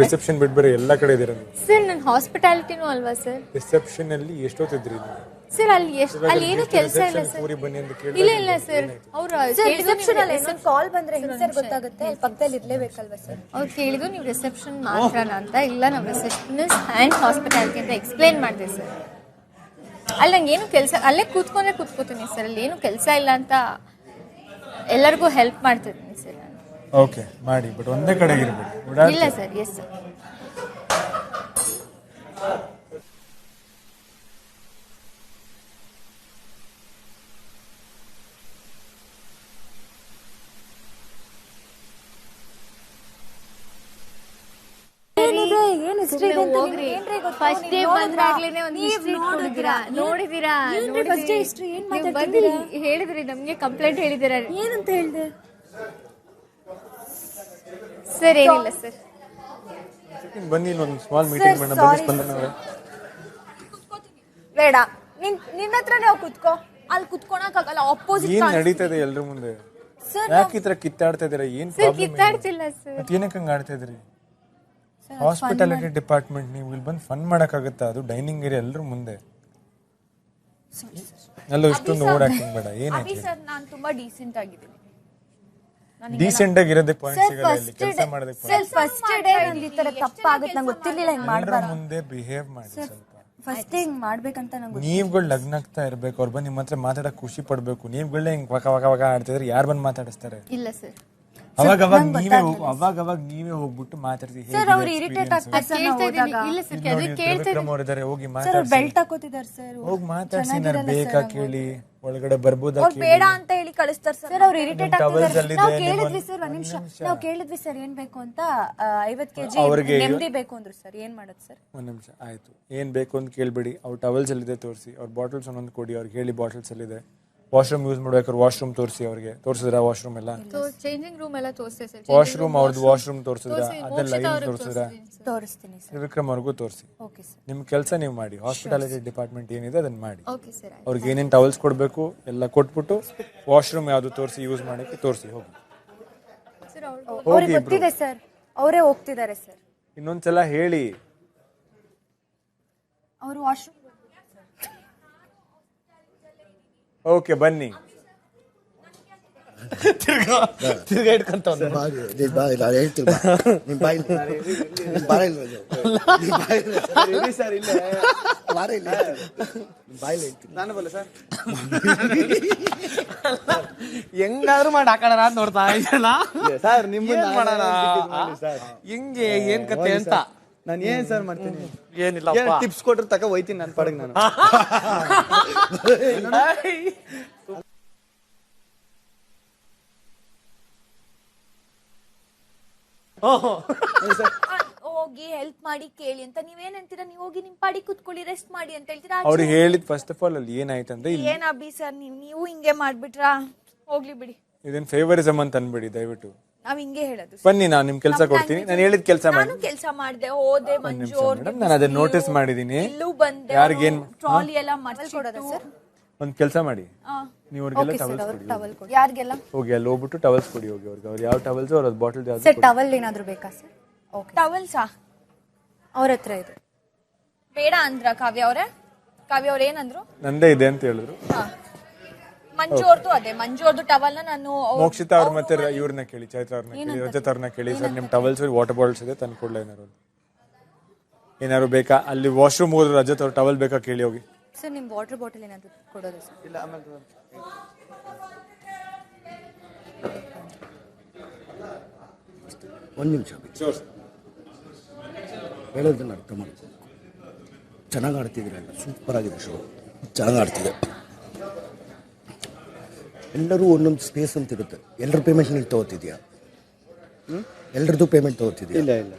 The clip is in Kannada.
ರಿಸೆಪ್ಷನ್ ಬಿಟ್ಟು ಬೇರೆ ಎಲ್ಲ ಕಡೆ ಇದೀರ ನೀವು. ಸರ್ ನನ್ನ ಹಾಸ್ಪಿಟಾಲಿಟಿನೂ ಅಲ್ವಾ ಸರ್? ರಿಸೆಪ್ಷನ್ ಅಲ್ಲಿ ಎಷ್ಟೊತ್ತಿದ್ರಿ ನೀವು? ಸರ್ ಅಲ್ಲಿ ಏನು ಕೆಲಸ ಇಲ್ಲ ಸರ್. ಪೂರಿ ಬನ್ನಿ ಅಂತ ಕೇಳಿ ಇಲ್ಲ ಸರ್ ಅವರು ರಿಸೆಪ್ಷನ್ ಅಲ್ಲಿ ಕಾಲ್ ಬಂದ್ರೆ ಹೆಂಗ್ ಸರ್ ಗೊತ್ತಾಗುತ್ತೆ? ಅಲ್ಲಿ ಪಕ್ಕದಲ್ಲಿ ಇರ್ಲೇಬೇಕಲ್ವಾ ಸರ್? ಅವ್ರು ಕೇಳಿದ್ರು ನೀವು ರಿಸೆಪ್ಷನ್ ಮಾತ್ರನ ಅಂತ. ಇಲ್ಲ ನಾವು ರಿಸೆಪ್ಷನಿಸ್ಟ್ ಆ್ಯಂಡ್ ಹಾಸ್ಪಿಟಾಲಿಟಿ ಅಂತ ಎಕ್ಸ್ಪ್ಲೈನ್ ಮಾಡಿದೆ ಸರ್. ಅಲ್ಲಿ ನಂಗೆ ಏನು ಕೆಲಸ, ಅಲ್ಲೇ ಕೂತ್ಕೋತೀನಿ ಸರ್. ಅಲ್ಲಿ ಏನು ಕೆಲಸ ಇಲ್ಲ ಅಂತ ಎಲ್ಲರಿಗೂ ಹೆಲ್ಪ್ ಮಾಡ್ತಿದ್ದೀನಿ ಸರ್ ನಾನು. ಓಕೆ ಮಾಡಿ, ಬಟ್ ಒಂದೇ ಕಡೆ ಇರಬೇಡಿ. ಇಲ್ಲ sir. Yes sir. First day ಬಂದಾಗ್ಲೇನೆ ಒಂದು ನೋಡಿದಿರಾ ಹೇಳಿದ್ರಿ ನಮ್ಗೆ ಕಂಪ್ಲೇಂಟ್ ಹೇಳಿದಿರ. ಏನಂತ ಹೇಳ್ದೆ ಸರ್? ಏನಿಲ್ಲ ಸರ್. ಬನ್ನಿ ಒಂದು ಸ್ಮಾಲ್ ಮೀಟಿಂಗ್ ಮಾಡೋಣ. ಬನ್ನಿ ಸ್ಪಂದನ ಬೇಡ, ನಿನ್ನ ಹತ್ರನೇ ಹೋಗಿ ಕುತ್ಕೋ. ಅಲ್ಲಿ ಕುತ್ಕೊಳಕ್ಕಾಗಲ್ಲ, ಆಪೋಸಿಟ್ ಏನ್ ನಡೀತದೆ ಎಲ್ರ ಮುಂದೆ? ಯಾಕೆ ಈ ತರ ಕಿತ್ತಾಡ್ತಾ ಇದೀರಾ? ಏನ್ ಕಿತ್ತಾಡ್ತಿಲ್ಲ ಸರ್. ಏನಕ್ಕೆ ಹಂಗ ಆಡ್ತಾ ಇದ್ರಿ? ಹಾಸ್ಪಿಟಾಲಿಟಿ ಡಿಪಾರ್ಟ್ಮೆಂಟ್, ನೀವು ಇಲ್ಲಿ ಬಂದು ಫನ್ ಮಾಡಕ್ಕಾಗತ್ತಾ? ಅದು ಡೈನಿಂಗ್ ಏರಿಯಾ ಎಲ್ಲರೂ ಮುಂದೆ. ಅಲ್ಲ ಇಷ್ಟೊಂದು ಓಡಾಕ್ತಿಂಗ್ ಬೇಡ. ಏನಾಯ್ತು ಸರ್? ನಾನು ತುಂಬಾ ಡೀಸೆಂಟ್ ಆಗಿದ್ದೀನಿ. ಡೀಸೆಂಟ್ ಆಗಿರೋದಕ್ಕೆ ಪಾಯಿಂಟ್ ಸಿಗಲ್ಲ. ಇಲ್ಲಿ ಕೆಲಸ ಮಾಡೋದಕ್ಕೆ ಸರ್ ಫಸ್ಟ್ ಡೇ ಈ ತರ ತಪ್ಪಾಗುತ್ತೆ ನಂಗೆ ಗೊತ್ತಿರ್ಲಿಲ್ಲ. ಹಿಂಗ್ ಮಾಡಬಾರ್ದು. ಮುಂದೆ ಬಿಹೇವ್ ಮಾಡಿ ಸ್ವಲ್ಪ. ಫಸ್ಟ್ ಡೇ ಹಿಂಗ್ ಮಾಡ್ಬೇಕಂತ ನಂಗೆ ನೀವುಗಳು ಲಗ್ನಾಗ್ತಾ ಇರ್ಬೇಕು. ಅವ್ರು ಬಂದು ನಿಮ್ಮ ಹತ್ರ ಮಾತಾಡಕ್ ಖುಷಿ ಪಡ್ಬೇಕು. ನೀವುಗಳೇ ಹಿಂಗ್ ವಕ ವಕ ವಕ ಆಡ್ತಿದ್ರೆ ಯಾರು ಬಂದು ಮಾತಾಡಿಸ್ತಾರೆ? ಇಲ್ಲ ಸರ್. ಅವಾಗ ನೀವೇ ಹೋಗ್ಬಿಟ್ಟು ಮಾತಾಡ್ತೀವಿ. ಸರ್ ಅವ್ರು ಇರಿಟೇಟ್ ಆಗ್ತಾರೆ ಸರ್ ನಾವು ಹೋದಾಗ. ಇಲ್ಲ ಸರ್, ಅದೇ ಕೇಳ್ತಾರೆ. ಹೋಗಿ ಸರ್ ಮಾತಾಡ್ಸಿ. ಬೆಲ್ಟ್ ಹಾಕೋತಿದ್ದಾರೆ ಸರ್. ಹೋಗಿ ಮಾತಾಡ್ಸಿ. ನಾನು ಬೇಕಾ ಕೇಳಿ, ಒಳಗಡೆ ಬರ್ಬೋದಾ ಅವ್ರು ಬೇಡ ಅಂತ ಹೇಳಿ ಕಳಿಸ್ತಾರೆ ಸರ್. ಅವ್ರು ಇರಿಟೇಟ್ ಆಗ್ತಿದ್ದಾರೆ. ನಾವು ಕೇಳಿದ್ವಿ ಸರ್, ಒಂದ್ ನಿಮಿಷ ನಾವು ಕೇಳಿದ್ವಿ ಸರ್ ಏನ್ ಬೇಕು ಅಂತ. 50 kg ನೆಮ್ಮದಿ ಬೇಕು ಅಂದ್ರು ಸರ್. ಏನ್ ಮಾಡೋದು ಸರ್? ಒಂದ್ ನಿಮಿಷ ಆಯ್ತು. ಏನ್ ಬೇಕು ಅಂತ ಕೇಳ್ಬೇಡಿ. ಅವ್ರ ಟವಲ್ಸ್ ಅಲ್ಲಿದೆ ತೋರಿಸಿ. ಅವ್ರ ಬಾಟಲ್ಸ್ ಒಂದೊಂದು ಕೊಡಿ. ಅವ್ರಿಗೆ ಹೇಳಿ ಬಾಟಲ್ಸ್ ಅಲ್ಲಿದೆ. ವಾಶ್ರೂಮ್ ಯೂಸ್ ಮಾಡ್ಬೇಕಾದ್ರೆ ವಾಶ್ರೂಮ್ ತೋರಿಸಿ. ಅವ್ರಿಗೆ ತೋರಿಸಿದ್ರ ವಾಶ್ರೂಮ್ ಎಲ್ಲ? ಚೇಂಜಿಂಗ್ ರೂಮ್ ಎಲ್ಲ ತೋರಿಸ್ತೆ ಸರ್. ವಾಶ್ರೂಮ್ ಅವ್ರದ್ದು ವಾಶ್ರೂಮ್ ತೋರಿಸಿದ್ರ? ಅದೆಲ್ಲ ಏನು ತೋರಿಸಿದ್ರ? ತೋರಿಸ್ತೀನಿ ಸರ್. ವಿಕ್ರಮ್ ಅವ್ರಿಗೂ ತೋರಿಸಿ. Okay sir. ನಿಮ್ ಕೆಲಸ ನೀವು ಮಾಡಿ. ಹಾಸ್ಪಿಟಾಲಿಟಿ ಡಿಪಾರ್ಟ್ಮೆಂಟ್ ಏನಿದೆ ಅದನ್ನ ಮಾಡಿ. Okay sir. ಅವ್ರಿಗೆ ಏನೇನು ಟವಲ್ಸ್ ಕೊಡಬೇಕು ಎಲ್ಲ ಕೊಟ್ಬಿಟ್ಟು ವಾಶ್ರೂಮ್ ಯಾವ್ದು ತೋರಿಸಿ ಯೂಸ್ ಮಾಡಕ್ಕೆ ತೋರಿಸಿ. ಹೋಗಿ ಸರ್ ಅವ್ರಿಗೆ ಗೊತ್ತಿದೆ ಸರ್. ಅವರೇ ಹೋಗ್ತಿದ್ದಾರೆ ಸರ್. ಇನ್ನೊಂದ್ಸಲ ಹೇಳಿ. ಅವರು ವಾಶ್ರೂಮ್. ಓಕೆ ಬನ್ನಿ. ತಿರ್ಗಾ ಇಟ್ಕೊಂತ ಹೆಂಗಾದ್ರು ಮಾಡಿ ಹಾಕೋಣ ಅಂತ ನೋಡ್ತಾ ಇದ್ದಲ್ಲ ಸರ್. ನಿಮ್ಮ ಹಿಂಗೆ ಏನ್ ಕತೆ ಅಂತ ನಾನು ಏನ್ ಸರ್ ಮಾಡ್ತೀನಿ? ಏನಿಲ್ಲ, ಟಿಪ್ಸ್ ಕೊಟ್ರೆ ತಕ ಹೋಯ್ತೀನಿ ನನ್ನ ಪಾಡಿಗೆ ನಾನು. ಹೋಗಿ ಹೆಲ್ಪ್ ಮಾಡಿ ಕೇಳಿ ಅಂತ ನೀವೇನಂತೀರಾ? ನೀವು ಹೋಗಿ ನಿಮ್ ಪಾಡಿ ಕುತ್ಕೊಳ್ಳಿ, ರೆಸ್ಟ್ ಮಾಡಿ ಅಂತ ಹೇಳ್ತೀರಾ. ಅವ್ರು ಹೇಳಿದ್ ಫಸ್ಟ್ ಆಫ್ ಆಲ್ ಅಲ್ಲಿ ಏನಾಯ್ತಂದ್ರೆ, ಏನ್ ಅಭಿ ಸರ್ ನೀವು ಹಿಂಗೆ ಮಾಡ್ಬಿಟ್ರಾ? ಹೋಗ್ಲಿ ಬಿಡಿ. ಇದನ್ ಫೇವರಿಸಮ್ ಅಂತ ಅನ್ಬೇಡಿ ದಯವಿಟ್ಟು. ನಾವ್ ಹಿಂಗೆ ಹೇಳೋದು. ಬನ್ನಿ, ನಾನು ನಿಮ್ ಕೆಲಸ ಕೊಡ್ತೀನಿ. ನಾನು ಹೇಳಿದ ಕೆಲಸ ಮಾಡಿ. ನಾನು ಕೆಲಸ ಮಾಡ್ದೆ, ಹೋದೆ ಮಂಜು ಅವ್ರಿಗೆ. ನಾನು ಅದನ್ನ ನೋಟಿಸ್ ಮಾಡಿದೀನಿ. ಇಲ್ಲೂ ಬಂದೆ. ಯಾರಿಗೇನ್ ಟ್ರಾಲಿ ಎಲ್ಲ ಮರ್ಚಿಡೋದ ಸರ್? ಒಂದ್ ಕೆಲಸ ಮಾಡಿ, ನೀವು ಅವ್ರಿಗೆಲ್ಲ ಟವಲ್ಸ್ ಕೊಡಿ. ಯಾರಿಗೆಲ್ಲ? ಹೋಗಿ ಅಲ್ಲಿ ಹೋಗ್ಬಿಟ್ಟು ಟವಲ್ಸ್ ಕೊಡಿ. ಹೋಗಿ ಅವ್ರಿಗೆ ಅವ್ರು ಯಾವ ಟವಲ್ಸ್ ಅವ್ರ ಬಾಟಲ್ ಯಾವ್ದು ಸರ್ ಟವಲ್ ಏನಾದ್ರು ಬೇಕಾ ಸರ್? ಓಕೆ ಟವಲ್ಸಾ ಅವ್ರ ಹತ್ರ ಇದೆ. ಬೇಡ ಅಂದ್ರ ಕಾವ್ಯ ಅವ್ರೆ ಏನಂದ್ರು? ನಂದೇ ಇದೆ ಅಂತ ಹೇಳಿದ್ರು. ಮಂಜು ಅವ್ರದ್ದು ಅದೇ ಮಂಜು ಅವ್ರದ್ದು ಟವಲ್ ನಾನು ಮೋಕ್ಷಿತಾ ಅವ್ರ ಮತ್ತೆ ಇವ್ರನ್ನ ಕೇಳಿ, ಚೈತ್ರ ಅವ್ರನ್ನ ಕೇಳಿ, ರಜತ್ ಅವ್ರನ್ನ ಕೇಳಿ. ಸರ್ ನಿಮ್ ಟವಲ್ಸ್ ವಾಟರ್ ಬಾಟಲ್ಸ್ ಇದೆ ತಂದು ಕೊಡ್ಲ ಏನಾದ್ರು ಬೇಕಾ? ಅಲ್ಲಿ ವಾಶ್ರೂಮ್ ಹೋದ್ರು ರಜತ್ ಅವ್ರ ಟವಲ್ ಬೇಕಾ ಕೇಳಿ ಹೋಗಿ. ಸರ್ ನಿಮ್ ವಾಟರ್ ಬಾಟಲ್ ಏನಾದ್ರು ಕೊಡೋದು ಸರ್? ಇಲ್ಲ ಆಮೇಲೆ ಒಂದು ನಿಮಿಷ ಹೇಳೋದನ್ನ ಅರ್ಥ ಮಾಡ್ಕೊ. ಚೆನ್ನಾಗಿ ಆಡ್ತಿದ್ದೀರಲ್ಲ, ಸೂಪರ್ ಆಗಿದೆ ಶೋ, ಚೆನ್ನಾಗಿ ಆಡ್ತಿದೆ. ಎಲ್ಲರೂ ಒಂದೊಂದು ಸ್ಪೇಸ್ ಅಂತ ಇರುತ್ತೆ. ಎಲ್ಲರ ಪೇಮೆಂಟ್ ನೀನು ತಗೋತಿದ್ಯಾ? ಎಲ್ಲರದ್ದು ಪೇಮೆಂಟ್ ತಗೋತಿದ್ಯಾ? ಇಲ್ಲ ಇಲ್ಲ